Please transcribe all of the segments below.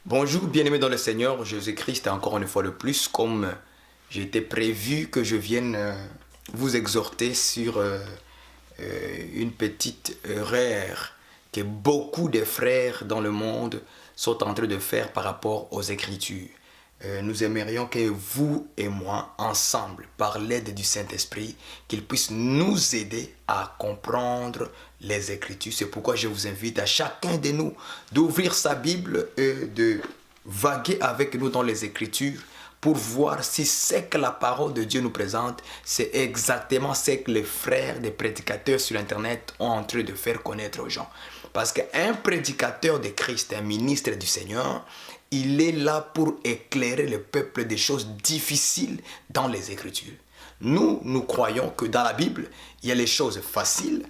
Bonjour, bien-aimés dans le Seigneur, Jésus-Christ, encore une fois de plus, comme j'étais prévu que je vienne vous exhorter sur une petite erreur que beaucoup de frères dans le monde sont en train de faire par rapport aux Écritures. Nous aimerions que vous et moi, ensemble, par l'aide du Saint-Esprit, qu'il puisse nous aider à comprendre les Écritures. C'est pourquoi je vous invite à chacun de nous d'ouvrir sa Bible et de vaguer avec nous dans les Écritures pour voir si ce que la parole de Dieu nous présente, c'est exactement ce que les frères des prédicateurs sur Internet ont en train de faire connaître aux gens. Parce qu'un prédicateur de Christ, un ministre du Seigneur, il est là pour éclairer le peuple des choses difficiles dans les Écritures. Nous croyons que dans la Bible, il y a les choses faciles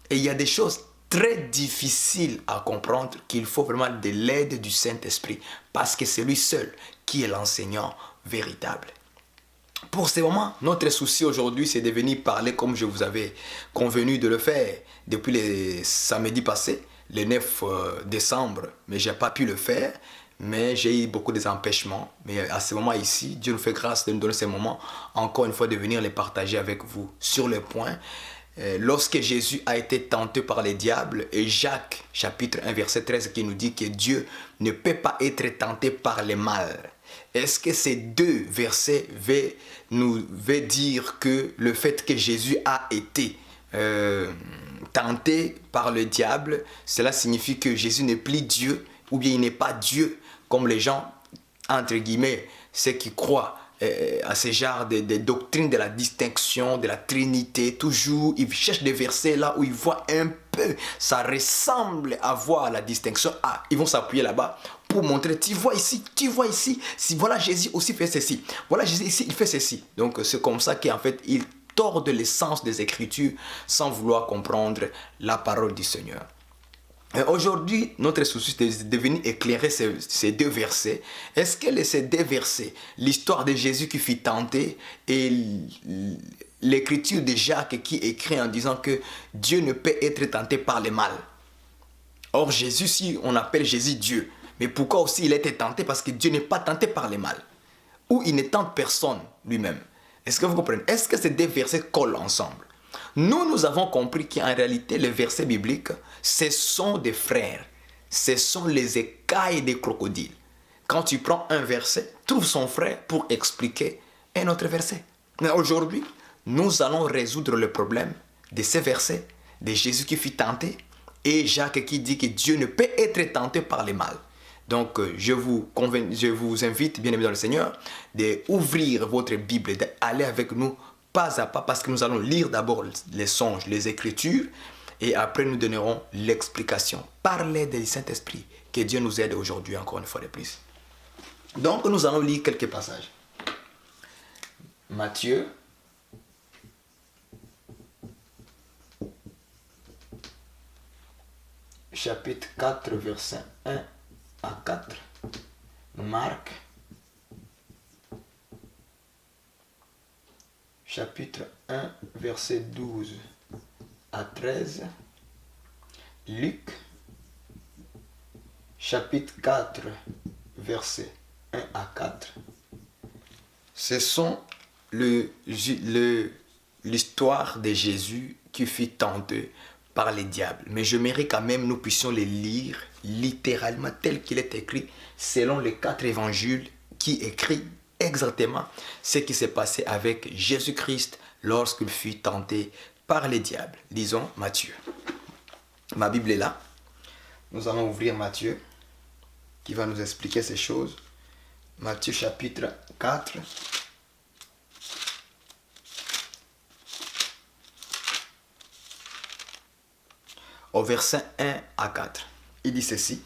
et il y a des choses très difficiles à comprendre qu'il faut vraiment de l'aide du Saint-Esprit parce que c'est lui seul qui est l'enseignant véritable. Pour ce moment, notre souci aujourd'hui, c'est de venir parler comme je vous avais convenu de le faire depuis le samedi passé, le 9 décembre, mais je n'ai pas pu le faire. Mais j'ai eu beaucoup d'empêchements. Mais à ce moment ici, Dieu nous fait grâce de nous donner ces moments, encore une fois, de venir les partager avec vous. Sur le point, lorsque Jésus a été tenté par les diables, et Jacques, chapitre 1, verset 13, qui nous dit que Dieu ne peut pas être tenté par le mal. Est-ce que ces deux versets veut dire que le fait que Jésus a été tenté par le diable, cela signifie que Jésus n'est plus Dieu, ou bien il n'est pas Dieu, comme les gens, entre guillemets, ceux qui croient à ce genre de doctrines de la distinction, de la Trinité, toujours, ils cherchent des versets là où ils voient un peu, ça ressemble à voir la distinction. Ah, ils vont s'appuyer là-bas pour montrer, tu vois ici, si voilà Jésus aussi fait ceci, voilà Jésus ici, il fait ceci. Donc c'est comme ça qu'en fait, ils tordent l'essence des Écritures sans vouloir comprendre la parole du Seigneur. Aujourd'hui, notre souci est de venir éclairer ces deux versets. Est-ce que ces deux versets, l'histoire de Jésus qui fut tenté et l'écriture de Jacques qui écrit en disant que Dieu ne peut être tenté par le mal. Or Jésus, si on appelle Jésus Dieu, mais pourquoi aussi il a été tenté? Parce que Dieu n'est pas tenté par le mal. Ou il ne tente personne lui-même. Est-ce que vous comprenez? Est-ce que ces deux versets collent ensemble? Nous avons compris qu'en réalité, les versets bibliques, ce sont des frères. Ce sont les écailles des crocodiles. Quand tu prends un verset, trouve son frère pour expliquer un autre verset. Mais aujourd'hui, nous allons résoudre le problème de ces versets, de Jésus qui fut tenté et Jacques qui dit que Dieu ne peut être tenté par le mal. Donc, je vous invite, bien aimé dans le Seigneur, d'ouvrir votre Bible, d'aller avec nous pas à pas, parce que nous allons lire d'abord les songes, les Écritures, et après nous donnerons l'explication par l'aide du Saint-Esprit. Que Dieu nous aide aujourd'hui encore une fois de plus. Donc, nous allons lire quelques passages. Matthieu, chapitre 4, verset 1 à 4. Marc, chapitre 1, verset 12 à 13. Luc, chapitre 4, verset 1 à 4. Ce sont l'histoire de Jésus qui fut tenté par les diables. Mais j'aimerais quand même nous puissions les lire littéralement tel qu'il est écrit, selon les 4 évangiles qui écrit exactement ce qui s'est passé avec Jésus-Christ lorsqu'il fut tenté par les diables. Lisons Matthieu. Ma Bible est là. Nous allons ouvrir Matthieu qui va nous expliquer ces choses. Matthieu chapitre 4. Au verset 1 à 4. Il dit ceci.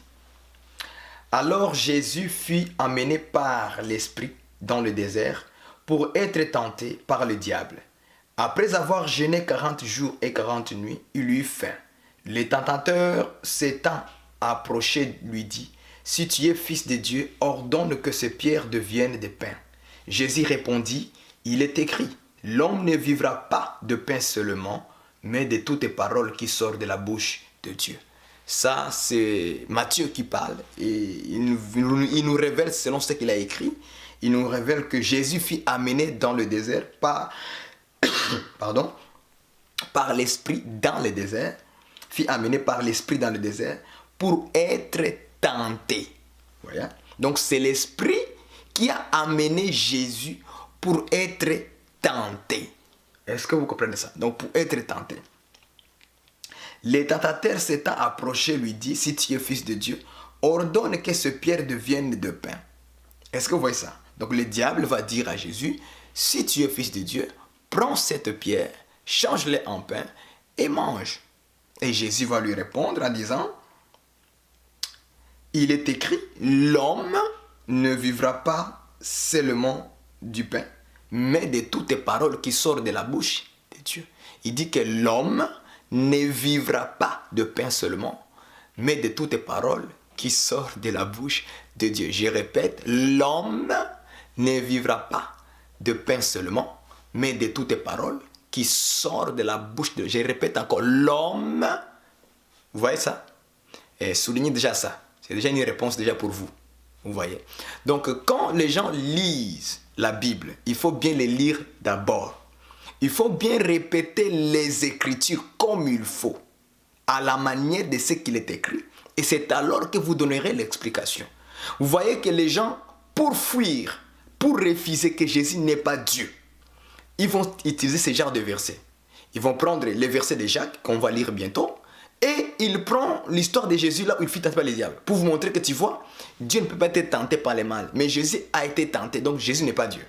Alors Jésus fut emmené par l'Esprit dans le désert pour être tenté par le diable. Après avoir jeûné 40 jours et 40 nuits, il eut faim. Le tentateur s'étant approché lui dit, « Si tu es fils de Dieu, ordonne que ces pierres deviennent des pains. » Jésus répondit, « Il est écrit, l'homme ne vivra pas de pain seulement, mais de toutes les paroles qui sortent de la bouche de Dieu. » Ça, c'est Matthieu qui parle. Et il nous révèle, selon ce qu'il a écrit, il nous révèle que Jésus fut amené dans le désert par, par l'Esprit dans le désert, fut amené par l'Esprit dans le désert pour être tenté. Voyez? Donc c'est l'Esprit qui a amené Jésus pour être tenté. Est-ce que vous comprenez ça? Donc pour être tenté. Les tentateurs s'étant approchés lui dit, si tu es fils de Dieu, ordonne que ce pierre devienne de pain. Est-ce que vous voyez ça? Donc le diable va dire à Jésus, si tu es fils de Dieu, prends cette pierre, change-la en pain et mange. Et Jésus va lui répondre en disant, il est écrit, l'homme ne vivra pas seulement du pain, mais de toutes les paroles qui sortent de la bouche de Dieu. Il dit que l'homme ne vivra pas de pain seulement, mais de toutes les paroles qui sortent de la bouche de Dieu. Je répète, l'homme ne vivra pas de pain seulement, mais de toutes les paroles qui sortent de la bouche de Dieu. Je répète encore, l'homme, vous voyez ça? Et soulignez déjà ça. C'est déjà une réponse déjà pour vous. Vous voyez? Donc, quand les gens lisent la Bible, il faut bien les lire d'abord. Il faut bien répéter les Écritures comme il faut, à la manière de ce qu'il est écrit. Et c'est alors que vous donnerez l'explication. Vous voyez que les gens, pour fuir, pour refuser que Jésus n'est pas Dieu, ils vont utiliser ce genre de versets. Ils vont prendre les versets de Jacques, qu'on va lire bientôt, et il prend l'histoire de Jésus là où il fut tenté par les diables, pour vous montrer que tu vois, Dieu ne peut pas être tenté par les mal, mais Jésus a été tenté, donc Jésus n'est pas Dieu.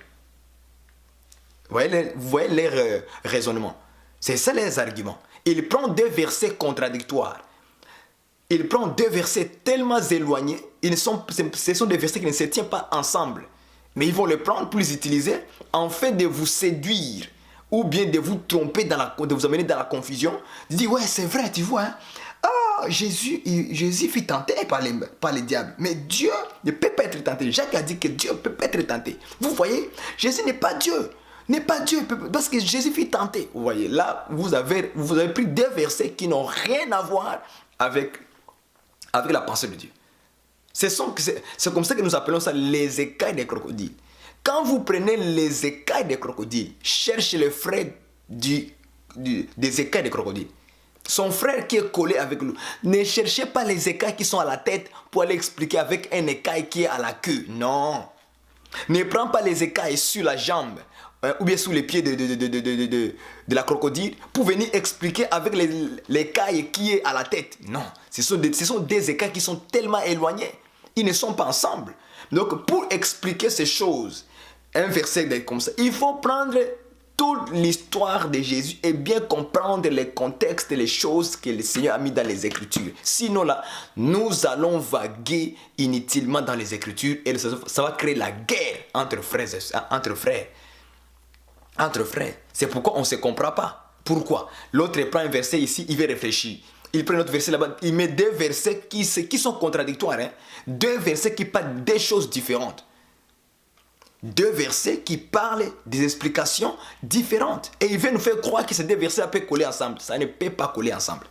Vous voyez leur raisonnement. C'est ça les arguments. Il prend deux versets contradictoires. Il prend deux versets tellement éloignés, ce sont des versets qui ne se tiennent pas ensemble. Mais ils vont les prendre pour les utiliser afin de vous séduire ou bien de vous tromper, de vous amener dans la confusion. Ils disent, ouais, c'est vrai, tu vois. Hein? Ah, Jésus fut tenté par les diables. Mais Dieu ne peut pas être tenté. Jacques a dit que Dieu ne peut pas être tenté. Vous voyez, Jésus n'est pas Dieu. N'est pas Dieu, parce que Jésus fut tenté. Vous voyez, là, vous avez pris deux versets qui n'ont rien à voir avec la pensée de Dieu. C'est comme ça que nous appelons ça les écailles des crocodiles. Quand vous prenez les écailles des crocodiles, cherchez le frère des écailles des crocodiles. Son frère qui est collé avec lui. Ne cherchez pas les écailles qui sont à la tête pour aller expliquer avec un écaille qui est à la queue. Non. Ne prends pas les écailles sur la jambe ou bien sous les pieds de la crocodile pour venir expliquer avec l'écaille qui est à la tête. Non, ce sont des écailles qui sont tellement éloignées. Ils ne sont pas ensemble. Donc pour expliquer ces choses, un verset comme ça, il faut prendre toute l'histoire de Jésus et bien comprendre les contextes et les choses que le Seigneur a mis dans les Écritures. Sinon là, nous allons vaguer inutilement dans les Écritures et ça va créer la guerre entre frères. C'est pourquoi on ne se comprend pas. Pourquoi? L'autre prend un verset ici, il veut réfléchir. Il prend un autre verset là-bas, il met deux versets qui sont contradictoires. Hein? Deux versets qui parlent des choses différentes. Deux versets qui parlent des explications différentes. Et il veut nous faire croire que ces deux versets peuvent coller ensemble. Ça ne peut pas coller ensemble.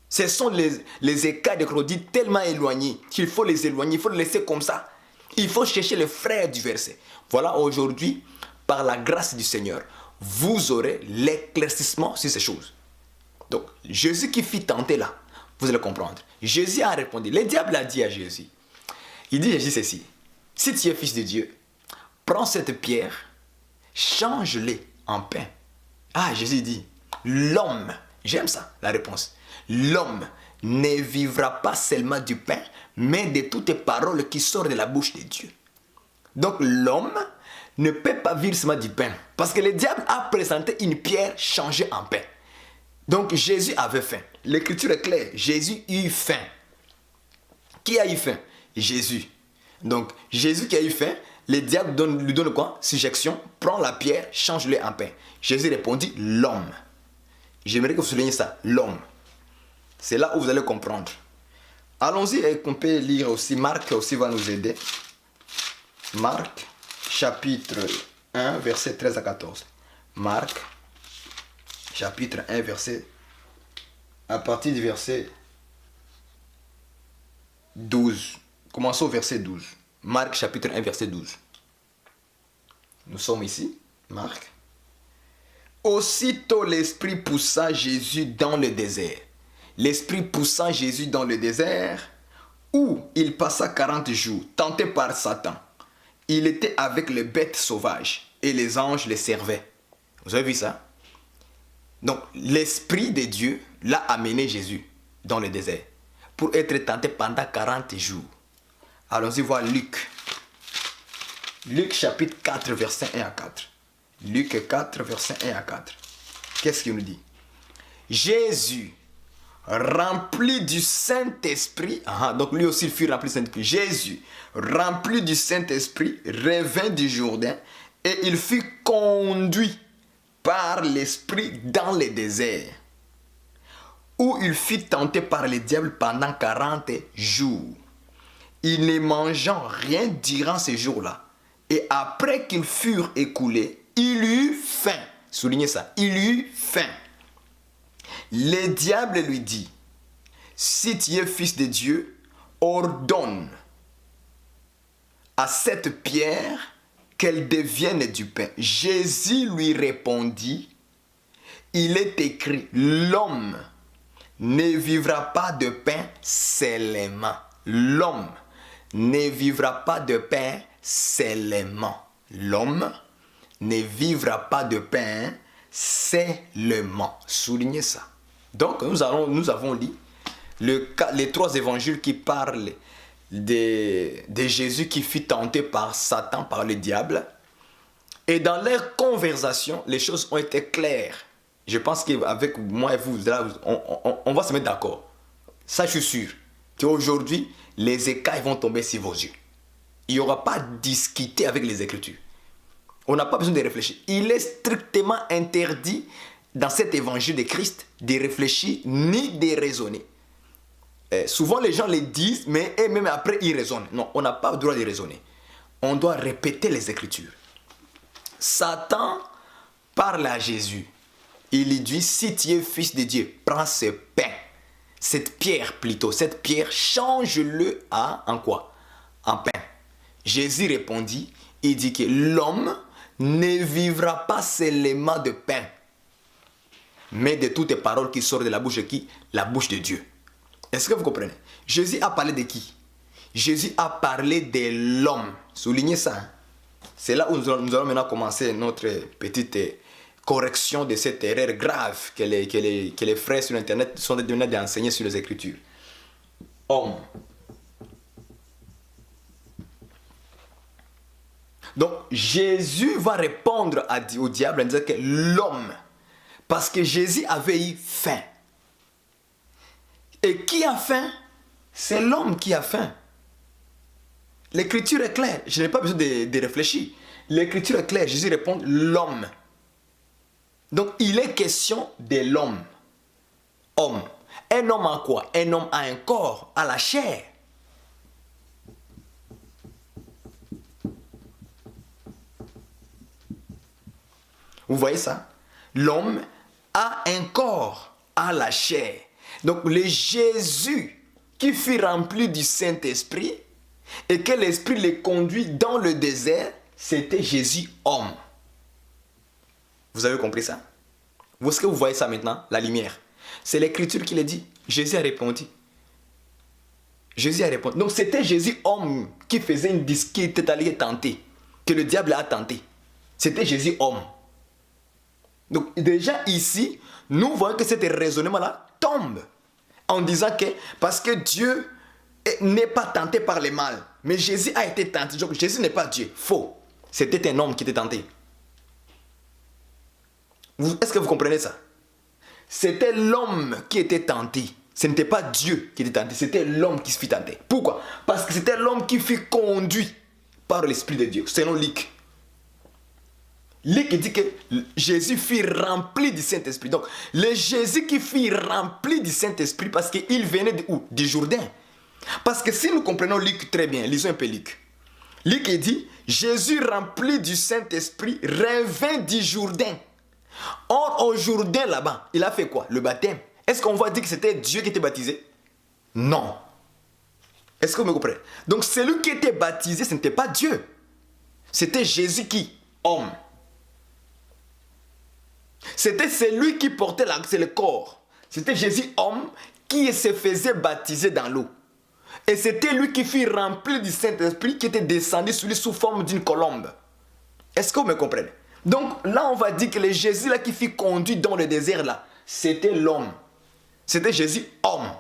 Ce sont les écailles de crocodile tellement éloignés qu'il faut les éloigner, il faut les laisser comme ça. Il faut chercher le frère du verset. Voilà, aujourd'hui, par la grâce du Seigneur, vous aurez l'éclaircissement sur ces choses. Donc, Jésus qui fit tenter là, vous allez comprendre. Jésus a répondu, le diable a dit à Jésus, il dit à Jésus ceci, si tu es fils de Dieu, prends cette pierre, change-les en pain. Ah, Jésus dit, l'homme, j'aime ça, la réponse, l'homme ne vivra pas seulement du pain, mais de toutes les paroles qui sortent de la bouche de Dieu. Donc, l'homme ne peut pas vivre seulement du pain. Parce que le diable a présenté une pierre changée en pain. Donc Jésus avait faim. L'écriture est claire. Jésus eut faim. Qui a eu faim? Jésus. Donc Jésus qui a eu faim, le diable lui donne quoi? Suggestion. Prends la pierre, change-le en pain. Jésus répondit, l'homme. J'aimerais que vous souligniez ça. L'homme. C'est là où vous allez comprendre. Allons-y et qu'on peut lire aussi. Marc aussi va nous aider. Marc. Chapitre 1, verset 13 à 14. Marc, chapitre 1, verset, à partir du verset 12. Commençons au verset 12. Marc chapitre 1, verset 12. Nous sommes ici, Marc. Aussitôt l'Esprit poussa Jésus dans le désert. L'Esprit poussa Jésus dans le désert où il passa 40 jours, tenté par Satan. Il était avec les bêtes sauvages et les anges les servaient. Vous avez vu ça? Donc l'Esprit de Dieu l'a amené Jésus dans le désert pour être tenté pendant 40 jours. Allons-y voir Luc. Luc chapitre 4, verset 1 à 4. Luc 4, verset 1 à 4. Qu'est-ce qu'il nous dit? Jésus, rempli du Saint-Esprit, donc lui aussi il fut rempli du Saint-Esprit. Jésus, rempli du Saint-Esprit, revint du Jourdain et il fut conduit par l'Esprit dans le désert, où il fut tenté par le diable pendant 40 jours. Il ne mangeant rien durant ces jours-là. Et après qu'ils furent écoulés, il eut faim. Soulignez ça, il eut faim. Le diable lui dit, si tu es fils de Dieu, ordonne à cette pierre qu'elle devienne du pain. Jésus lui répondit, il est écrit, l'homme ne vivra pas de pain seulement. L'homme ne vivra pas de pain seulement. L'homme ne vivra pas de pain seulement. Soulignez ça. Donc nous avons lu les 3 évangiles qui parlent de Jésus qui fut tenté par Satan, par le diable. Et dans leur conversation, les choses ont été claires. Je pense qu'avec moi et vous, on va se mettre d'accord. Ça, je suis sûr qu'aujourd'hui, les écailles vont tomber sur vos yeux. Il n'y aura pas à discuter avec les Écritures. On n'a pas besoin de réfléchir. Il est strictement interdit dans cet évangile de Christ de réfléchir ni de raisonner. Souvent les gens les disent, mais même après ils raisonnent. Non, on n'a pas le droit de raisonner. On doit répéter les Écritures. Satan parle à Jésus. Il lui dit, si tu es fils de Dieu, prends ce pain, cette pierre plutôt, cette pierre, change-le en quoi? En pain. Jésus répondit, il dit que l'homme ne vivra pas seulement de pain, mais de toutes les paroles qui sortent de la bouche de qui? La bouche de Dieu. Est-ce que vous comprenez? Jésus a parlé de qui? Jésus a parlé de l'homme. Soulignez ça. Hein? C'est là où nous allons maintenant commencer notre petite correction de cette erreur grave que les frères sur Internet sont devenus d'enseigner sur les Écritures. Homme. Donc Jésus va répondre au diable en disant que l'homme, parce que Jésus avait eu faim. Et qui a faim? C'est l'homme qui a faim. L'écriture est claire. Je n'ai pas besoin de réfléchir. L'écriture est claire. Jésus répond l'homme. Donc il est question de l'homme. Homme. Un homme a quoi? Un homme a un corps, a la chair. Vous voyez ça? L'homme a un corps, a la chair. Donc le Jésus qui fut rempli du Saint-Esprit et que l'Esprit le conduit dans le désert, c'était Jésus homme. Vous avez compris ça? Est-ce que vous voyez ça maintenant? La lumière. C'est l'Écriture qui le dit. Jésus a répondu. Jésus a répondu. Donc c'était Jésus homme qui faisait qui était allé tenter, que le diable a tenté. C'était Jésus homme. Donc déjà ici, nous voyons que ce raisonnement-là tombe en disant que parce que Dieu n'est pas tenté par le mal, mais Jésus a été tenté. Donc Jésus n'est pas Dieu. Faux. C'était un homme qui était tenté. Est-ce que vous comprenez ça? C'était l'homme qui était tenté. Ce n'était pas Dieu qui était tenté, c'était l'homme qui se fit tenter. Pourquoi? Parce que c'était l'homme qui fut conduit par l'Esprit de Dieu, selon Luc. Luc dit que Jésus fut rempli du Saint-Esprit. Donc, le Jésus qui fut rempli du Saint-Esprit parce qu'il venait de où? Du Jourdain. Parce que si nous comprenons Luc très bien, lisons un peu Luc. Luc dit, Jésus rempli du Saint-Esprit revint du Jourdain. Or, au Jourdain là-bas, il a fait quoi? Le baptême. Est-ce qu'on va dire que c'était Dieu qui était baptisé? Non. Est-ce que vous me comprenez? Donc celui qui était baptisé, ce n'était pas Dieu. C'était Jésus qui, homme. C'était celui qui portait c'est le corps. C'était Jésus, homme, qui se faisait baptiser dans l'eau. Et c'était lui qui fut rempli du Saint-Esprit qui était descendu sur lui sous forme d'une colombe. Est-ce que vous me comprenez? Donc là, on va dire que le Jésus là, qui fut conduit dans le désert, là, c'était l'homme. C'était Jésus, homme.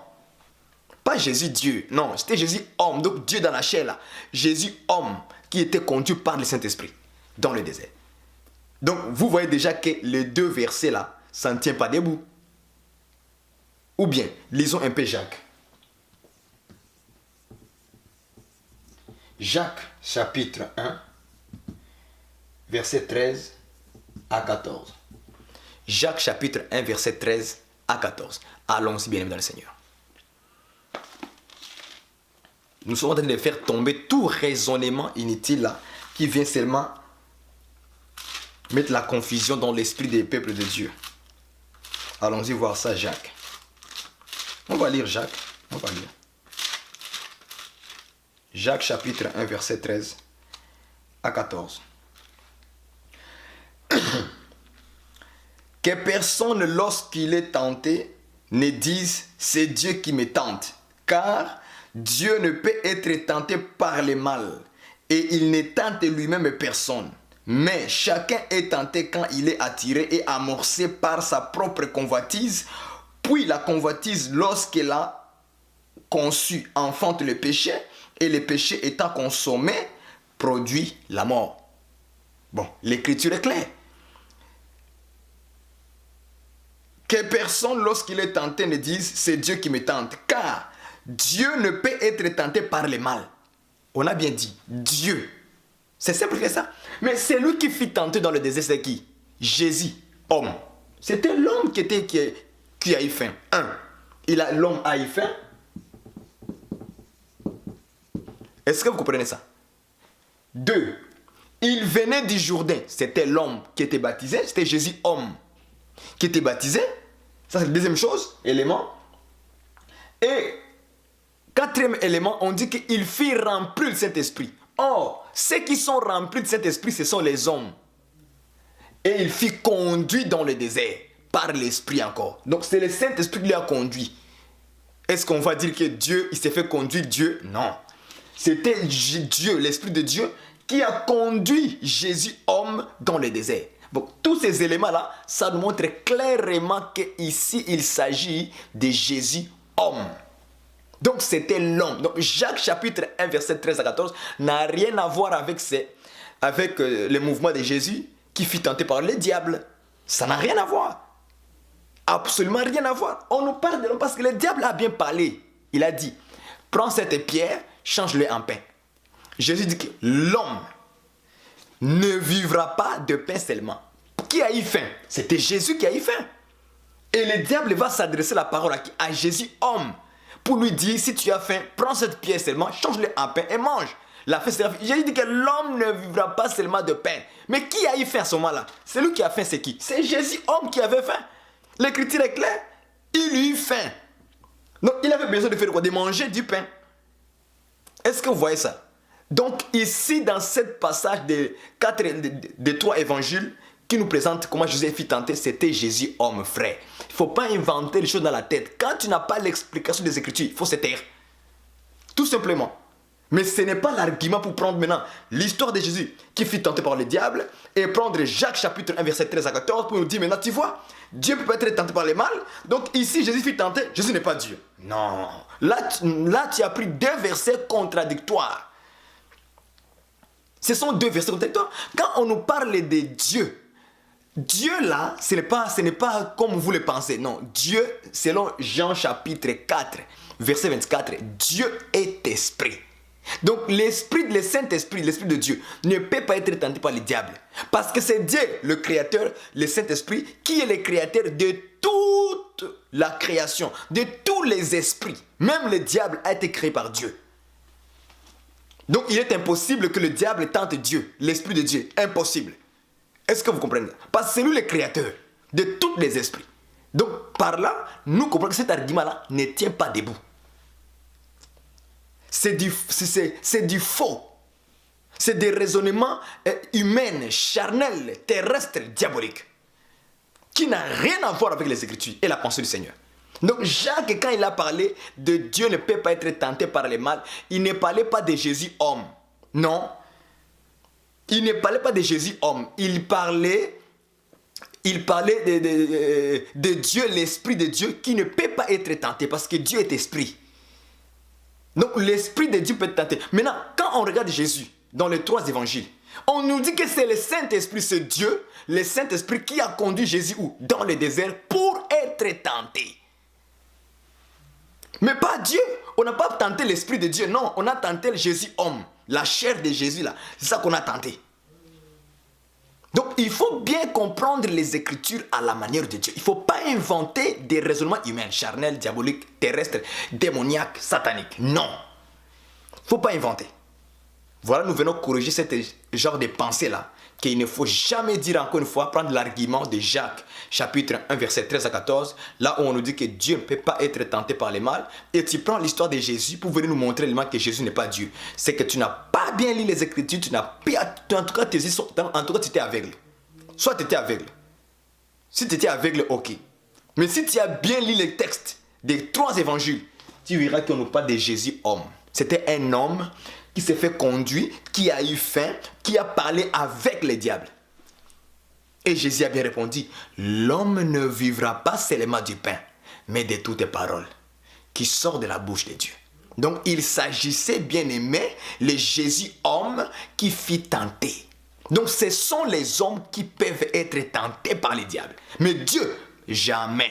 Pas Jésus, Dieu. Non, c'était Jésus, homme. Donc Dieu dans la chair, là. Jésus, homme, qui était conduit par le Saint-Esprit dans le désert. Donc vous voyez déjà que les deux versets là, ça ne tient pas debout. Ou bien, lisons un peu Jacques. Jacques, chapitre 1, verset 13 à 14. Jacques, chapitre 1, verset 13 à 14. Allons-y, bien-aimés dans le Seigneur. Nous sommes en train de faire tomber tout raisonnement inutile là, qui vient seulement mettre la confusion dans l'esprit des peuples de Dieu. Allons-y voir ça, Jacques. On va lire Jacques. On va lire. Jacques chapitre 1 verset 13 à 14. Que personne lorsqu'il est tenté ne dise c'est Dieu qui me tente, car Dieu ne peut être tenté par le mal et il ne tente lui-même personne. Mais chacun est tenté quand il est attiré et amorcé par sa propre convoitise, puis la convoitise lorsqu'elle a conçu enfante le péché, et le péché étant consommé, produit la mort. Bon, l'écriture est claire. Que personne, lorsqu'il est tenté, ne dise « c'est Dieu qui me tente », car Dieu ne peut être tenté par le mal. On a bien dit « Dieu ». C'est simple que ça. Mais c'est lui qui fut tenté dans le désert, c'est qui? Jésus, homme. C'était l'homme qui a eu faim. L'homme a eu faim. Est-ce que vous comprenez ça? 2. Il venait du Jourdain. C'était l'homme qui était baptisé. C'était Jésus, homme, qui était baptisé. Ça, c'est la deuxième chose, élément. Et quatrième élément, on dit qu'il fit remplir le Saint-Esprit. Or, ceux qui sont remplis de Saint-Esprit, ce sont les hommes. Et il fit conduire dans le désert, par l'Esprit encore. Donc, c'est le Saint-Esprit qui l'a conduit. Est-ce qu'on va dire que Dieu, il s'est fait conduire Dieu? Non. C'était Dieu, l'Esprit de Dieu, qui a conduit Jésus, homme, dans le désert. Bon, tous ces éléments-là, ça nous montre clairement qu'ici, il s'agit de Jésus, homme. Donc, c'était l'homme. Donc, Jacques, chapitre 1, verset 13 à 14, n'a rien à voir avec le mouvement de Jésus qui fut tenté par le diable. Ça n'a rien à voir. Absolument rien à voir. On nous parle de l'homme parce que le diable a bien parlé. Il a dit, prends cette pierre, change-le en pain. Jésus dit que l'homme ne vivra pas de pain seulement. Qui a eu faim? C'était Jésus qui a eu faim. Et le diable va s'adresser la parole à Jésus, homme, pour lui dire, si tu as faim, prends cette pierre seulement, change-le en pain et mange. La faim sera finie. Jésus dit que l'homme ne vivra pas seulement de pain. Mais qui a eu faim à ce moment-là? Celui qui a faim, c'est qui? C'est Jésus, homme, qui avait faim. L'écriture est claire. Il eut faim. Donc, il avait besoin de faire quoi? De manger du pain. Est-ce que vous voyez ça? Donc, ici, dans ce passage des 3 évangiles qui nous présentent comment Jésus fut tenté, c'était Jésus, homme, frère. Il ne faut pas inventer les choses dans la tête. Quand tu n'as pas l'explication des Écritures, il faut se taire. Tout simplement. Mais ce n'est pas l'argument pour prendre maintenant l'histoire de Jésus qui fut tenté par le diable et prendre Jacques chapitre 1 verset 13 à 14 pour nous dire maintenant tu vois, Dieu peut être tenté par le mal. Donc ici Jésus fut tenté, Jésus n'est pas Dieu. Non. Là tu as pris 2 versets contradictoires. Ce sont 2 versets contradictoires. Quand on nous parle de Dieu, Dieu là, ce n'est pas comme vous le pensez. Non, Dieu, selon Jean chapitre 4, verset 24, Dieu est esprit. Donc l'esprit, le Saint-Esprit, l'Esprit de Dieu ne peut pas être tenté par le diable. Parce que c'est Dieu, le Créateur, le Saint-Esprit, qui est le Créateur de toute la création, de tous les esprits. Même le diable a été créé par Dieu. Donc il est impossible que le diable tente Dieu, l'Esprit de Dieu. Impossible. Est-ce que vous comprenez? Parce que c'est lui le Créateur de tous les esprits. Donc par là, nous comprenons que cet argument-là ne tient pas debout. C'est du faux. C'est des raisonnements humains, charnels, terrestres, diaboliques, qui n'a rien à voir avec les Écritures et la pensée du Seigneur. Donc Jacques, quand il a parlé de Dieu ne peut pas être tenté par le mal, il ne parlait pas de Jésus homme. Non. Il ne parlait pas de Jésus homme. Il parlait de Dieu, l'Esprit de Dieu, qui ne peut pas être tenté parce que Dieu est esprit. Donc l'Esprit de Dieu peut être tenté. Maintenant, quand on regarde Jésus dans les 3 évangiles, on nous dit que c'est le Saint-Esprit, c'est Dieu, le Saint-Esprit qui a conduit Jésus où? Dans le désert pour être tenté. Mais pas Dieu. On n'a pas tenté l'Esprit de Dieu, non. On a tenté Jésus homme, la chair de Jésus là. C'est ça qu'on a tenté. Donc il faut bien comprendre les Écritures à la manière de Dieu. Il ne faut pas inventer des raisonnements humains, charnels, diaboliques, terrestres, démoniaques, sataniques. Non. Il ne faut pas inventer. Voilà, nous venons corriger ce genre de pensée-là. Qu'il ne faut jamais dire, encore une fois, prendre l'argument de Jacques, chapitre 1, verset 13 à 14, là où on nous dit que Dieu ne peut pas être tenté par le mal. Et tu prends l'histoire de Jésus pour venir nous montrer que Jésus n'est pas Dieu. C'est que tu n'as pas bien lu les Écritures, tu n'as pas, en tout cas, tu étais aveugle. Soit tu étais aveugle. Si tu étais aveugle, ok. Mais si tu as bien lu les textes des 3 évangiles, tu verras qu'on nous parle de Jésus homme. C'était un homme qui s'est fait conduire, qui a eu faim, qui a parlé avec le diable. Et Jésus a bien répondu, l'homme ne vivra pas seulement du pain, mais de toutes les paroles qui sortent de la bouche de Dieu. Donc il s'agissait, bien aimé, le Jésus homme qui fit tenter. Donc ce sont les hommes qui peuvent être tentés par le diable. Mais Dieu, jamais.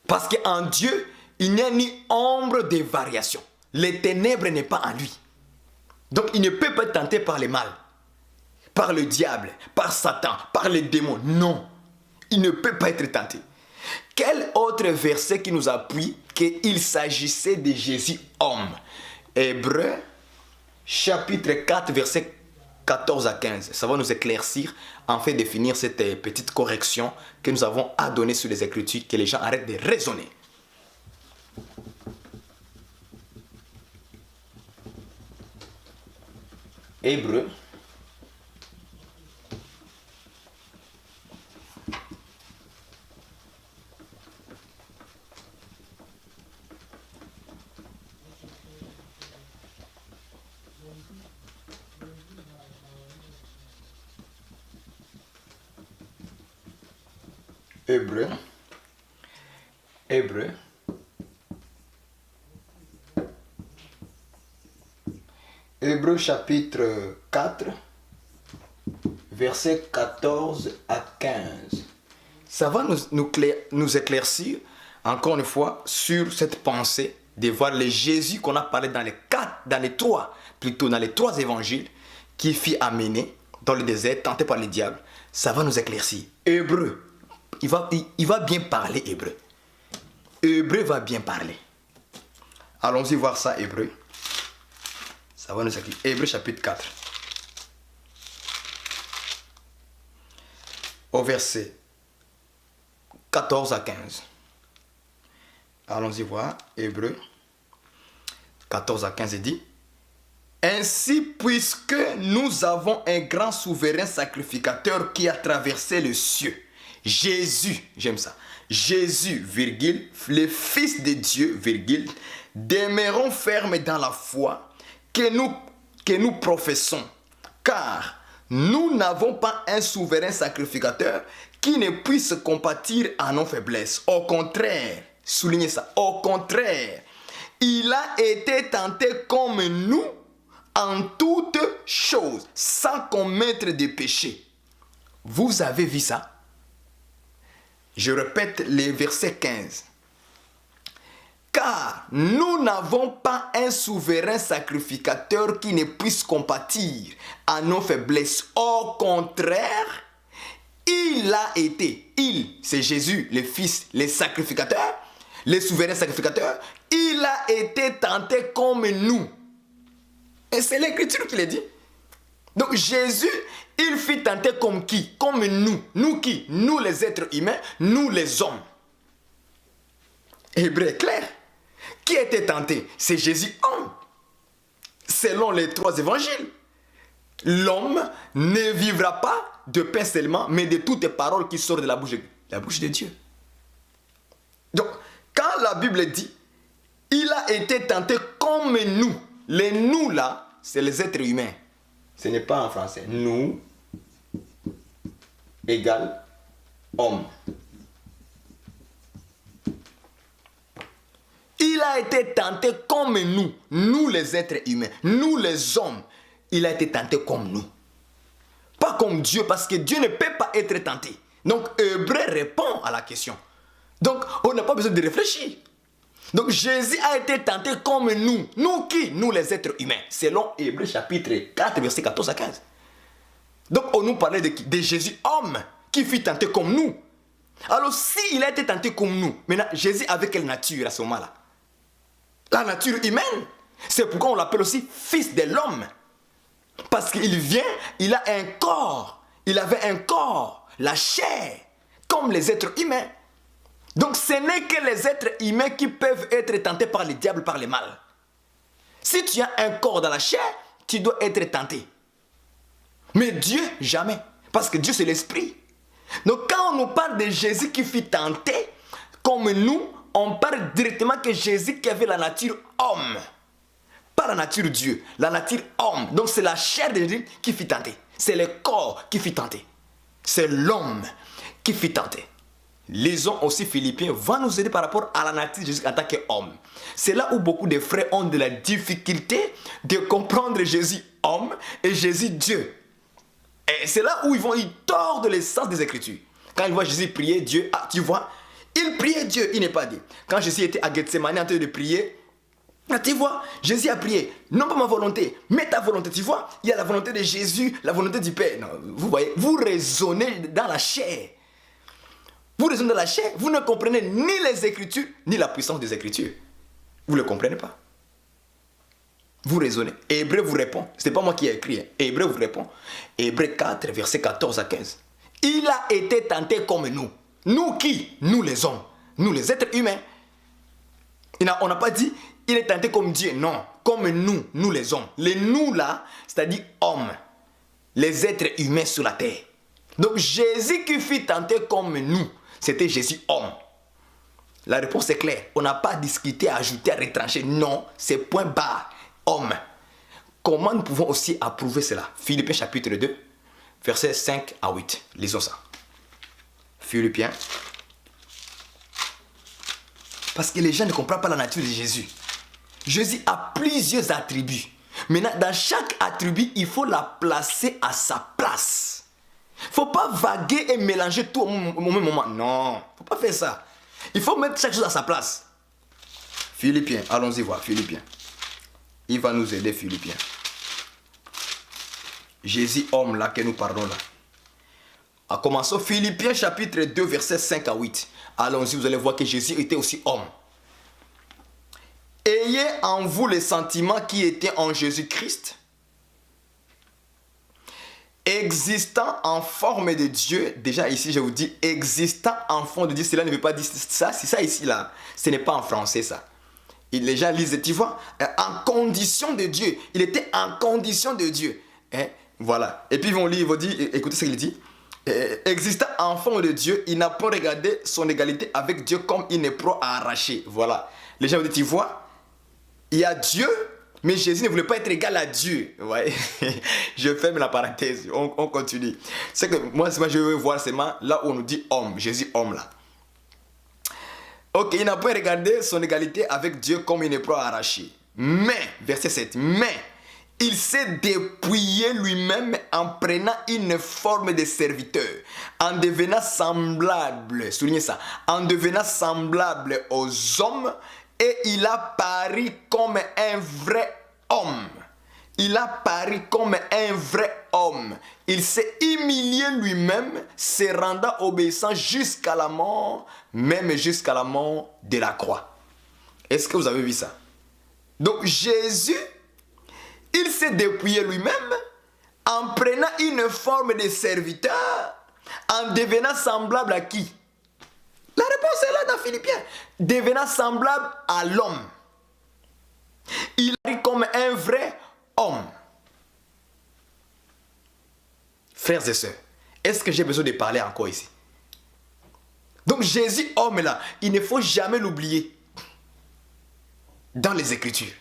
Parce qu'en Dieu, il n'y a ni ombre de variation. Les ténèbres n'est pas en lui. Donc il ne peut pas être tenté par le mal, par le diable, par Satan, par les démons. Non, il ne peut pas être tenté. Quel autre verset qui nous appuie qu'il s'agissait de Jésus homme? Hébreux, chapitre 4, verset 14 à 15. Ça va nous éclaircir, en fait, de finir cette petite correction que nous avons à donner sur les Écritures, que les gens arrêtent de raisonner. Hébreux, Hébreux chapitre 4, versets 14 à 15. Ça va nous éclaircir, encore une fois, sur cette pensée de voir le Jésus qu'on a parlé dans les trois évangiles, qui fit amener dans le désert, tenté par le diable. Ça va nous éclaircir. Hébreu, il va bien parler hébreu. Hébreu va bien parler. Allons-y voir ça, Hébreu. Ça va nous éclaircir. Hébreu chapitre 4. Au verset 14 à 15. Allons-y voir. Hébreu 14 à 15 dit: Ainsi, puisque nous avons un grand souverain sacrificateur qui a traversé les cieux, Jésus, j'aime ça, Jésus, virgule, le Fils de Dieu, virgule, demeurons fermes dans la foi que nous professons, car nous n'avons pas un souverain sacrificateur qui ne puisse compatir à nos faiblesses. Au contraire, soulignez ça, au contraire, il a été tenté comme nous en toutes choses, sans commettre de péché. Vous avez vu ça? Je répète le verset 15. Car nous n'avons pas un souverain sacrificateur qui ne puisse compatir à nos faiblesses. Au contraire, il a été, c'est Jésus, le Fils, le sacrificateur, le souverain sacrificateur, il a été tenté comme nous. Et c'est l'Écriture qui le dit. Donc Jésus, il fut tenté comme qui? Comme nous. Nous qui? Nous les êtres humains, nous les hommes. Hébreu est clair. Qui était tenté? C'est Jésus homme. Selon les 3 évangiles. L'homme ne vivra pas de pain seulement, mais de toutes les paroles qui sortent de la bouche de Dieu. Donc, quand la Bible dit, il a été tenté comme nous. Les nous là, c'est les êtres humains. Ce n'est pas en français. Nous égale homme. Il a été tenté comme nous les êtres humains, nous les hommes. Il a été tenté comme nous. Pas comme Dieu, parce que Dieu ne peut pas être tenté. Donc, Hébreu répond à la question. Donc, on n'a pas besoin de réfléchir. Donc, Jésus a été tenté comme nous. Nous qui? Nous les êtres humains. Selon Hébreu chapitre 4, verset 14 à 15. Donc, on nous parlait de Jésus homme, qui fut tenté comme nous. Alors, s'il a été tenté comme nous, maintenant, Jésus avait quelle nature à ce moment-là? La nature humaine. C'est pourquoi on l'appelle aussi fils de l'homme. Parce qu'il vient, il a un corps. Il avait un corps, la chair, comme les êtres humains. Donc ce n'est que les êtres humains qui peuvent être tentés par le diable, par le mal. Si tu as un corps dans la chair, tu dois être tenté. Mais Dieu, jamais. Parce que Dieu, c'est l'esprit. Donc quand on nous parle de Jésus qui fut tenté, comme nous, on parle directement que Jésus qui avait la nature homme. Pas la nature Dieu, la nature homme. Donc c'est la chair de Jésus qui fut tentée. C'est le corps qui fut tenté. C'est l'homme qui fut tenté. Lisons aussi Philippiens va nous aider par rapport à la nature de Jésus en tant qu'homme. C'est là où beaucoup de frères ont de la difficulté de comprendre Jésus homme et Jésus Dieu. Et c'est là où ils tordent l'essence des Écritures. Quand ils voient Jésus prier Dieu, ah tu vois, il priait Dieu, il n'est pas dit. Quand Jésus était à Gethsemane en train de prier, ah, tu vois, Jésus a prié, non pas ma volonté, mais ta volonté. Tu vois, il y a la volonté de Jésus, la volonté du Père. Non, vous voyez, vous raisonnez dans la chair. Vous raisonnez dans la chair, vous ne comprenez ni les Écritures, ni la puissance des Écritures. Vous ne le comprenez pas. Vous raisonnez. Hébreu vous répond, ce n'est pas moi qui ai écrit. Hébreu vous répond. Hébreu 4, verset 14 à 15. Il a été tenté comme nous. Nous qui? Nous les hommes. Nous les êtres humains. On n'a pas dit il est tenté comme Dieu. Non, comme nous les hommes. Les nous là, c'est-à-dire hommes. Les êtres humains sur la terre. Donc Jésus qui fut tenté comme nous, c'était Jésus homme. La réponse est claire. On n'a pas discuté, ajouté, à retrancher. Non, c'est point barre. Homme. Comment nous pouvons aussi approuver cela? Philippiens chapitre 2, versets 5 à 8. Lisons ça. Philippiens. Parce que les gens ne comprennent pas la nature de Jésus. Jésus a plusieurs attributs. Maintenant, dans chaque attribut, il faut la placer à sa place. Il ne faut pas vaguer et mélanger tout au même moment. Non, il ne faut pas faire ça. Il faut mettre chaque chose à sa place. Philippiens, allons-y voir, Philippiens. Il va nous aider, Philippiens. Jésus, homme, là, que nous parlons là. En commençant, Philippiens chapitre 2, versets 5 à 8. Allons-y, vous allez voir que Jésus était aussi homme. Ayez en vous les sentiments qui étaient en Jésus-Christ, existant en forme de Dieu. Déjà ici, je vous dis, existant en forme de Dieu, cela ne veut pas dire ça. C'est ça ici, là. Ce n'est pas en français, ça. Les gens lisent, tu vois, en condition de Dieu. Il était en condition de Dieu. Hein? Voilà. Et puis ils vont lire, ils vont dire, écoutez ce qu'il dit. Existant en forme de Dieu, il n'a pas regardé son égalité avec Dieu comme une épreuve à arracher. Voilà. Les gens vont dire, tu vois, il y a Dieu, mais Jésus ne voulait pas être égal à Dieu. Ouais. Je ferme la parenthèse. On continue. C'est que moi, je veux voir seulement là où on nous dit homme. Jésus homme là. Ok, il n'a pas regardé son égalité avec Dieu comme une épreuve à arracher. Mais, verset 7, mais il s'est dépouillé lui-même en prenant une forme de serviteur, en devenant semblable, soulignez ça, en devenant semblable aux hommes, et il a paru comme un vrai homme. Il a paru comme un vrai homme. Il s'est humilié lui-même, se rendant obéissant jusqu'à la mort, même jusqu'à la mort de la croix. Est-ce que vous avez vu ça? Donc Jésus, il s'est dépouillé lui-même en prenant une forme de serviteur, en devenant semblable à qui? La réponse est là dans Philippiens. Devenant semblable à l'homme. Il agit comme un vrai homme. Frères et sœurs, est-ce que j'ai besoin de parler encore ici? Donc Jésus, homme là, il ne faut jamais l'oublier dans les Écritures.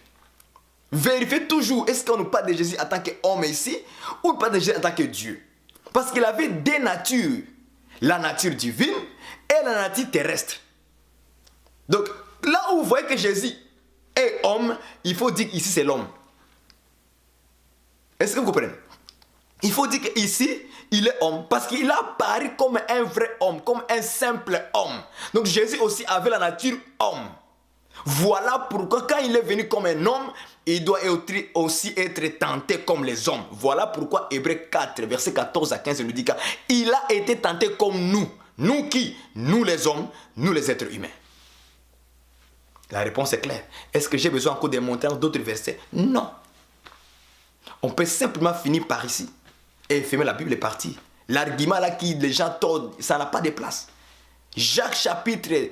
Vérifiez toujours, est-ce qu'on ne parle de Jésus en tant qu'homme ici, ou pas de Jésus en tant que Dieu? Parce qu'il avait deux natures, la nature divine et la nature terrestre. Donc, là où vous voyez que Jésus est homme, il faut dire qu'ici c'est l'homme. Est-ce que vous comprenez? Il faut dire qu'ici, il est homme parce qu'il a apparu comme un vrai homme, comme un simple homme. Donc Jésus aussi avait la nature homme. Voilà pourquoi quand il est venu comme un homme, il doit aussi être tenté comme les hommes. Voilà pourquoi Hébreux 4, verset 14 à 15 nous dit qu'il a été tenté comme nous. Nous qui? Nous les hommes, nous les êtres humains. La réponse est claire. Est-ce que j'ai besoin encore de montrer d'autres versets? Non. On peut simplement finir par ici. Et fermer la Bible est partie. L'argument là qui les gens tordent, ça n'a pas de place. Jacques chapitre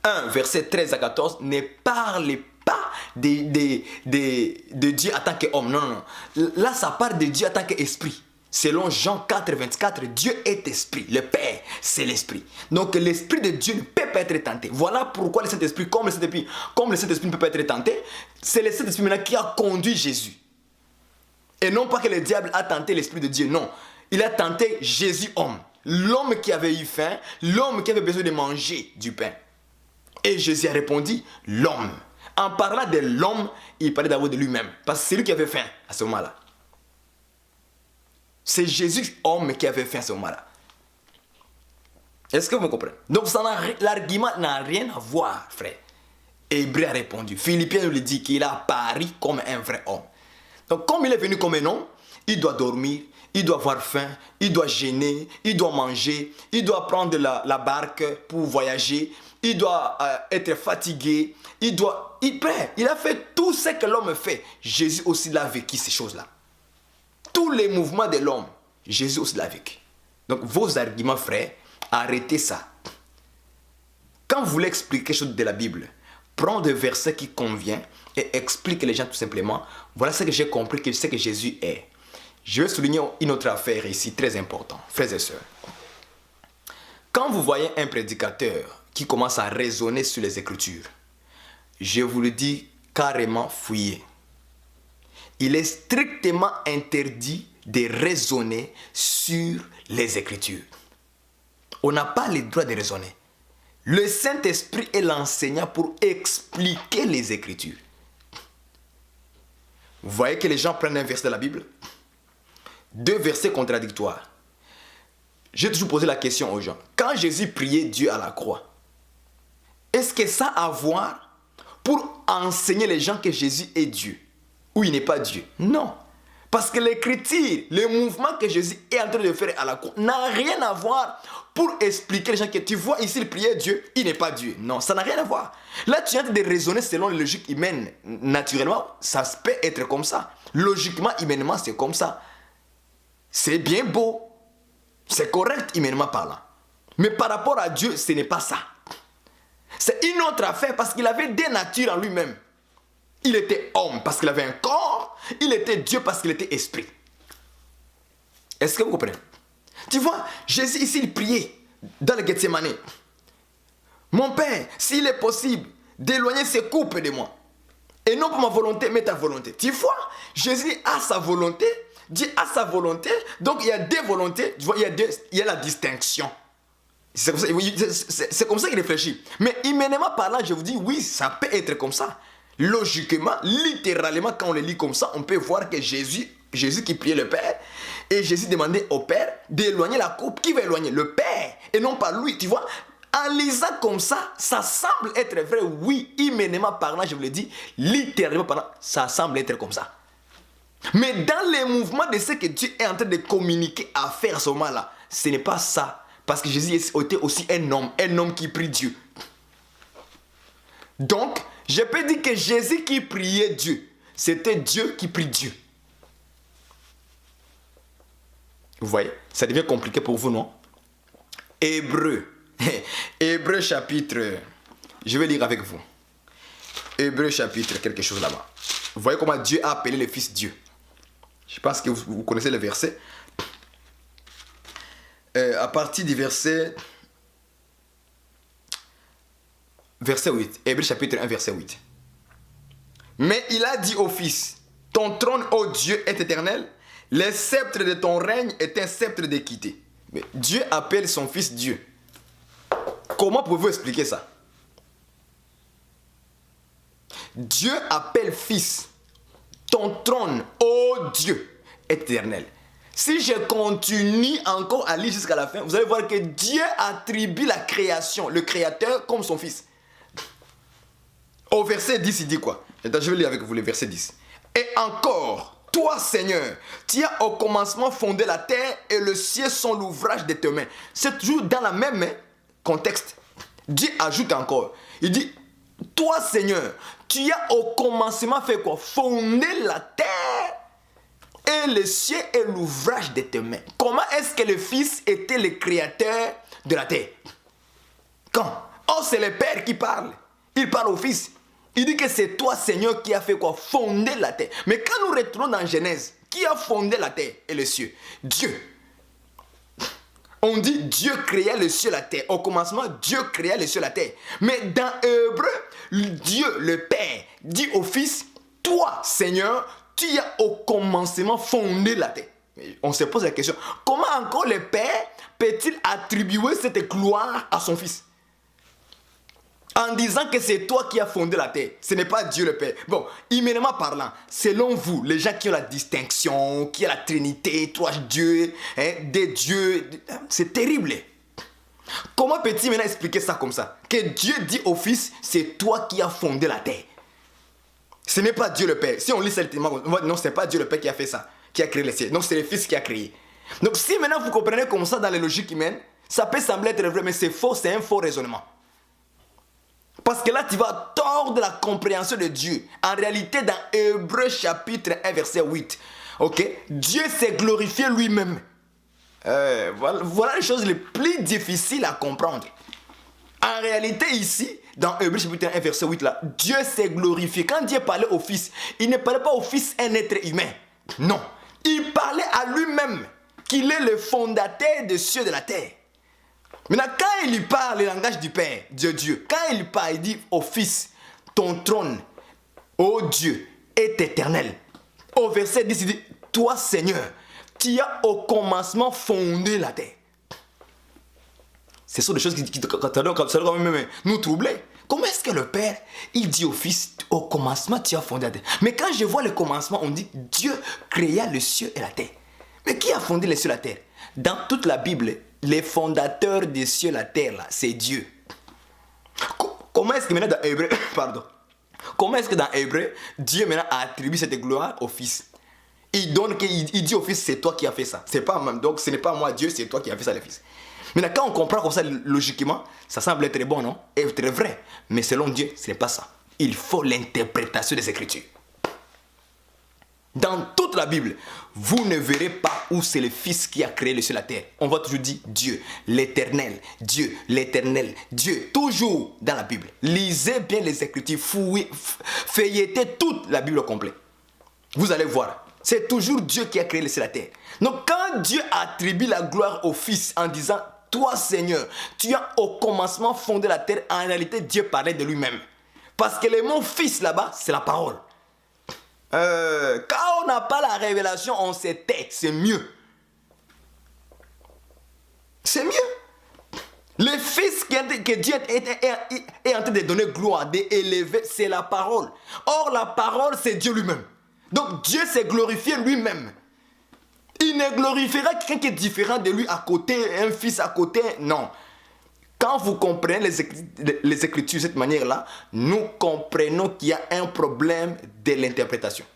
1, verset 13 à 14, ne parle pas de Dieu en tant qu'homme. Non, non, non. Là, ça parle de Dieu en tant qu'esprit. Selon Jean 4, 24, Dieu est esprit. Le Père, c'est l'esprit. Donc, l'esprit de Dieu ne peut pas être tenté. Voilà pourquoi le Saint-Esprit, comme le Saint-Esprit ne peut pas être tenté, c'est le Saint-Esprit maintenant qui a conduit Jésus. Et non pas que le diable a tenté l'Esprit de Dieu, non. Il a tenté Jésus homme. L'homme qui avait eu faim, l'homme qui avait besoin de manger du pain. Et Jésus a répondu, l'homme. En parlant de l'homme, il parlait d'abord de lui-même. Parce que c'est lui qui avait faim à ce moment-là. C'est Jésus homme qui avait faim à ce moment-là. Est-ce que vous comprenez? Donc l'argument n'a rien à voir, frère. Hébreu a répondu. Philippiens nous le dit qu'il a apparu comme un vrai homme. Donc comme il est venu comme un homme, il doit dormir, il doit avoir faim, il doit gêner, il doit manger, il doit prendre la barque pour voyager, il doit être fatigué, il a fait tout ce que l'homme fait. Jésus aussi l'a vécu ces choses-là. Tous les mouvements de l'homme, Jésus aussi l'a vécu. Donc vos arguments, frères, arrêtez ça. Quand vous voulez expliquer quelque chose de la Bible, prends des versets qui conviennent et explique les gens tout simplement. Voilà ce que j'ai compris, que c'est que Jésus est. Je vais souligner une autre affaire ici, très importante, frères et sœurs. Quand vous voyez un prédicateur qui commence à raisonner sur les Écritures, je vous le dis carrément, fouillez. Il est strictement interdit de raisonner sur les Écritures. On n'a pas le droit de raisonner. Le Saint-Esprit est l'enseignant pour expliquer les Écritures. Vous voyez que les gens prennent un verset de la Bible, deux versets contradictoires. J'ai toujours posé la question aux gens. Quand Jésus priait Dieu à la croix, est-ce que ça a à voir pour enseigner les gens que Jésus est Dieu ou il n'est pas Dieu? Non. Parce que l'écriture, le mouvement que Jésus est en train de faire à la croix n'a rien à voir pour expliquer les gens que tu vois ici, il priait Dieu, il n'est pas Dieu. Non, ça n'a rien à voir. Là, tu es en train de raisonner selon la logique humaine. Naturellement, ça peut être comme ça. Logiquement, humainement, c'est comme ça. C'est bien beau. C'est correct, humainement parlant. Mais par rapport à Dieu, ce n'est pas ça. C'est une autre affaire parce qu'il avait des natures en lui-même. Il était homme parce qu'il avait un corps. Il était Dieu parce qu'il était esprit. Est-ce que vous comprenez? Tu vois, Jésus ici, il priait dans le Gethsemane. Mon Père, s'il est possible d'éloigner ces coupes de moi. Et non pas ma volonté, mais ta volonté. Tu vois, Jésus a sa volonté. Dieu a sa volonté. Donc il y a deux volontés. Tu vois, il y a la distinction. C'est comme ça qu'il réfléchit. Mais humainement parlant, je vous dis, oui, ça peut être comme ça. Logiquement, littéralement, quand on le lit comme ça, on peut voir que Jésus qui priait le Père, et Jésus demandait au Père d'éloigner la coupe. Qui va éloigner? Le Père, et non pas lui. Tu vois, en lisant comme ça, ça semble être vrai. Oui, humainement parlant, je vous le dis, littéralement parlant, ça semble être comme ça. Mais dans les mouvements de ce que Dieu est en train de communiquer à faire à ce moment-là, ce n'est pas ça. Parce que Jésus était aussi un homme qui prie Dieu. Donc, je peux dire que Jésus qui priait Dieu, c'était Dieu qui prie Dieu. Vous voyez, ça devient compliqué pour vous, non? Hébreu chapitre, je vais lire avec vous. Hébreu chapitre, quelque chose là-bas. Vous voyez comment Dieu a appelé le Fils Dieu. Je pense que vous connaissez le verset. À partir du verset 8. Hébreu chapitre 1, verset 8. Mais il a dit au Fils, ton trône, ô Dieu, est éternel. Le sceptre de ton règne est un sceptre d'équité. Mais Dieu appelle son Fils Dieu. Comment pouvez-vous expliquer ça? Dieu appelle Fils. Ton trône, ô Dieu, est éternel. Si je continue encore à lire jusqu'à la fin, vous allez voir que Dieu attribue la création, le Créateur, comme son Fils. Au verset 10, il dit quoi? Je vais lire avec vous le verset 10. Et encore, toi Seigneur, tu as au commencement fondé la terre et le ciel sont l'ouvrage de tes mains. C'est toujours dans le même contexte. Dieu ajoute encore. Il dit, toi Seigneur, tu as au commencement fait quoi? Fondé la terre et le ciel est l'ouvrage de tes mains. Comment est-ce que le Fils était le créateur de la terre? Quand? Oh, c'est le Père qui parle. Il parle au Fils. Il dit que c'est toi, Seigneur, qui a fait quoi? Fonder la terre. Mais quand nous retournons dans Genèse, qui a fondé la terre et les cieux? Dieu. On dit Dieu créa le ciel et la terre. Au commencement, Dieu créa le ciel et la terre. Mais dans Hébreu, Dieu, le Père, dit au Fils, toi, Seigneur, tu as au commencement fondé la terre. On se pose la question, comment encore le Père peut-il attribuer cette gloire à son Fils? En disant que c'est toi qui as fondé la terre. Ce n'est pas Dieu le Père. Bon, humainement parlant, selon vous, les gens qui ont la distinction, qui ont la Trinité, toi Dieu, des dieux, c'est terrible. Comment peut-il maintenant expliquer ça comme ça? Que Dieu dit au Fils, c'est toi qui as fondé la terre. Ce n'est pas Dieu le Père. Si on lit certainement, non, ce n'est pas Dieu le Père qui a fait ça, qui a créé le ciel. Non, c'est le Fils qui a créé. Donc si maintenant vous comprenez comme ça dans les logiques humaines, ça peut sembler être vrai, mais c'est faux, c'est un faux raisonnement. Parce que là, tu vas tordre la compréhension de Dieu. En réalité, dans Hébreu chapitre 1, verset 8, okay, Dieu s'est glorifié lui-même. Voilà les choses les plus difficiles à comprendre. En réalité, ici, dans Hébreu chapitre 1, verset 8, là, Dieu s'est glorifié. Quand Dieu parlait au Fils, il ne parlait pas au Fils un être humain. Non. Il parlait à lui-même qu'il est le fondateur des cieux et de la terre. Maintenant, quand il parle le langage du Père, Dieu, quand il parle, il dit au Fils, ton trône, ô Dieu, est éternel. Au verset 10, il dit, toi Seigneur, tu as au commencement fondé la terre. Ce sont des choses qui doivent même nous troubler. Comment est-ce que le Père, il dit au Fils, au commencement, tu as fondé la terre? Mais quand je vois le commencement, on dit, Dieu créa le ciel et la terre. Mais qui a fondé le ciel et la terre? Dans toute la Bible, les fondateurs des cieux et la terre, là, c'est Dieu. Comment est-ce que maintenant dans Hébreu, comment est-ce que dans Hébreu, Dieu maintenant a attribué cette gloire au Fils? Il dit au Fils, c'est toi qui as fait ça. Donc ce n'est pas moi Dieu, c'est toi qui as fait ça le Fils. Maintenant quand on comprend comme ça logiquement, ça semble être bon, non? Être vrai. Mais selon Dieu, ce n'est pas ça. Il faut l'interprétation des Écritures. Dans toute la Bible, vous ne verrez pas où c'est le Fils qui a créé le ciel et la terre. On va toujours dire Dieu, l'éternel, Dieu, l'éternel, Dieu. Toujours dans la Bible. Lisez bien les Écritures, feuilletez toute la Bible au complet. Vous allez voir, c'est toujours Dieu qui a créé le ciel et la terre. Donc quand Dieu attribue la gloire au Fils en disant, toi Seigneur, tu as au commencement fondé la terre, en réalité Dieu parlait de lui-même. Parce que le mot Fils là-bas, c'est la parole. Quand on n'a pas la révélation, on se tait, c'est mieux. C'est mieux. Le Fils que Dieu est en train de donner gloire, d'élever, c'est la parole. Or, la parole, c'est Dieu lui-même. Donc, Dieu s'est glorifié lui-même. Il ne glorifiera quelqu'un qui est différent de lui à côté, un fils à côté, non. Quand vous comprenez les Écritures de cette manière-là, nous comprenons qu'il y a un problème de l'interprétation.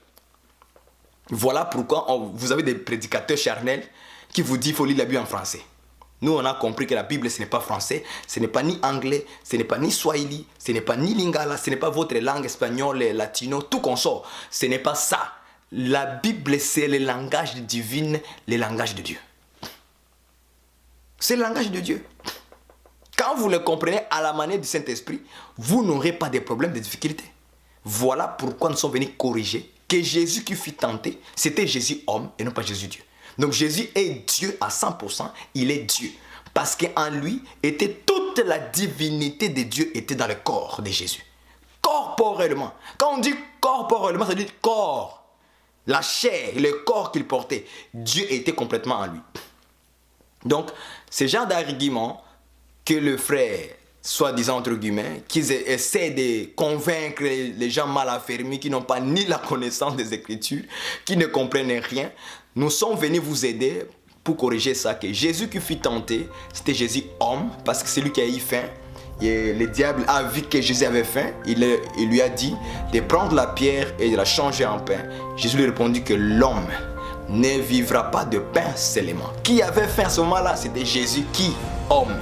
Voilà pourquoi vous avez des prédicateurs charnels qui vous disent qu'il faut lire la Bible en français. Nous, on a compris que la Bible, ce n'est pas français, ce n'est pas ni anglais, ce n'est pas ni swahili, ce n'est pas ni lingala, ce n'est pas votre langue espagnole, latino, tout qu'on sort. Ce n'est pas ça. La Bible, c'est le langage divin, le langage de Dieu. C'est le langage de Dieu. Quand vous le comprenez à la manière du Saint-Esprit, vous n'aurez pas de problème, de difficultés. Voilà pourquoi nous sommes venus corriger que Jésus qui fut tenté, c'était Jésus homme et non pas Jésus Dieu. Donc Jésus est Dieu à 100%, il est Dieu. Parce qu'en lui, était toute la divinité de Dieu était dans le corps de Jésus. Corporellement. Quand on dit corporellement, ça veut dire corps. La chair, le corps qu'il portait. Dieu était complètement en lui. Donc, ce genre d'argument que le frère, soi-disant entre guillemets, qu'ils essaient de convaincre les gens mal affermis qui n'ont pas ni la connaissance des Écritures, qui ne comprennent rien, nous sommes venus vous aider pour corriger ça, que Jésus qui fut tenté, c'était Jésus homme, parce que c'est lui qui a eu faim. Et le diable a vu que Jésus avait faim, il lui a dit de prendre la pierre et de la changer en pain. Jésus lui répondit que l'homme ne vivra pas de pain seulement. Qui avait faim à ce moment-là? C'était Jésus qui, homme.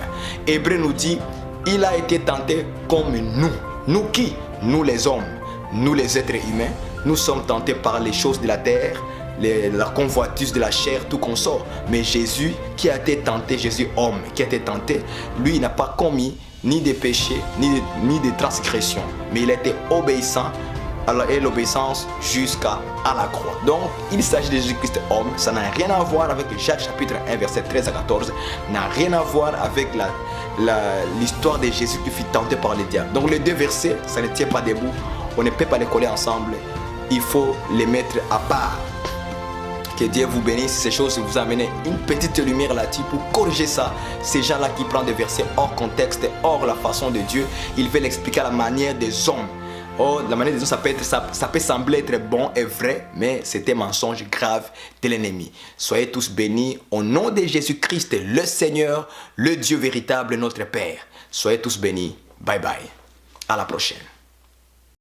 Hébreu nous dit, il a été tenté comme nous. Nous qui? Nous les hommes, nous les êtres humains, nous sommes tentés par les choses de la terre, la convoitise de la chair, tout consort. Mais Jésus qui a été tenté, Jésus homme qui a été tenté, lui il n'a pas commis ni de péché, ni de transgression. Mais il était obéissant et l'obéissance jusqu'à la croix. Donc, il s'agit de Jésus-Christ homme. Ça n'a rien à voir avec Jacques chapitre 1, verset 13 à 14. N'a rien à voir avec l'histoire de Jésus qui fut tenté par le diable. Donc, les deux versets, ça ne tient pas debout. On ne peut pas les coller ensemble. Il faut les mettre à part. Que Dieu vous bénisse, ces choses vous amènent une petite lumière là-dessus pour corriger ça. Ces gens-là qui prennent des versets hors contexte, hors la façon de Dieu, ils veulent expliquer la manière des hommes. Oh, la manière des hommes, ça peut sembler être bon et vrai, mais c'est un mensonge grave de l'ennemi. Soyez tous bénis au nom de Jésus-Christ, le Seigneur, le Dieu véritable, notre Père. Soyez tous bénis. Bye bye. À la prochaine.